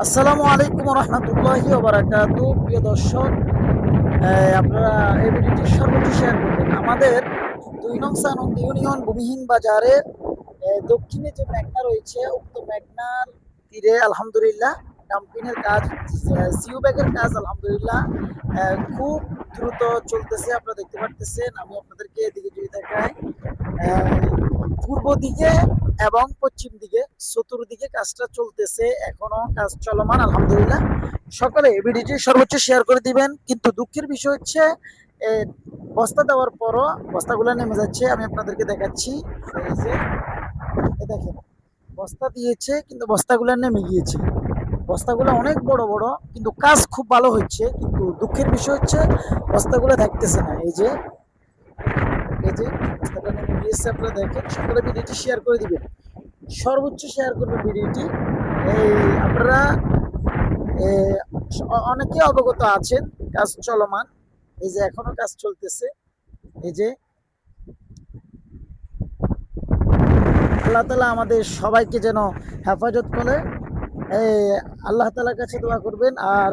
আসসালামু আলাইকুম রহমতুল্লাহি ওবারাকাতু। প্রিয় দর্শক, আপনারা এই ভিডিওটি সর্বোচ্চ শেয়ার করবেন। আমাদের ২ নং সানন্দ ইউনিয়ন ভূমিহীন বাজারের দক্ষিণে যে মেঘনা রয়েছে, উক্ত মেঘনার তীরে আলহামদুলিল্লাহ ডাম্পিংয়ের কাজ, সিউ ব্যাগের কাজ আলহামদুলিল্লাহ খুব দ্রুত চলতেছে। আপনারা দেখতে পারতেছেন। আমি আপনাদেরকে এদিকে যদি দেখাই, পূর্ব দিকে এবং পশ্চিম দিকে চতুর্দিকে কাজটা চলতেছে, এখনো কাজ চলমান আলহামদুলিল্লাহ। সকলে এই ভিডিওটি সর্বোচ্চ শেয়ার করে দিবেন। কিন্তু দুঃখের বিষয় হচ্ছে, বস্তা দেওয়ার পরও বস্তাগুলো নেমে যাচ্ছে। আমি আপনাদেরকে দেখাচ্ছি। এই যে দেখেন, বস্তা দিয়েছে কিন্তু বস্তাগুলো নেমে গিয়েছে। বস্তাগুলো অনেক বড় বড়, কিন্তু কাজ খুব ভালো হচ্ছে। কিন্তু দুঃখের বিষয় হচ্ছে বস্তাগুলো থাকতেছে না। এই যে বস্তাটা নেমে গিয়েছে। আপনারা দেখেন, সকলে ভিডিওটি শেয়ার করে দিবেন, সর্বোচ্চ শেয়ার করবেন ভিডিওটি। এই আপনারা অনেকে অবগত আছেন, কাজ চলমান। এই যে এখনো কাজ চলতেছে। এই যে আল্লাহ তালা আমাদের সবাইকে যেন হেফাজত করে। এই আল্লাহ তালার কাছে দোয়া করবেন। আর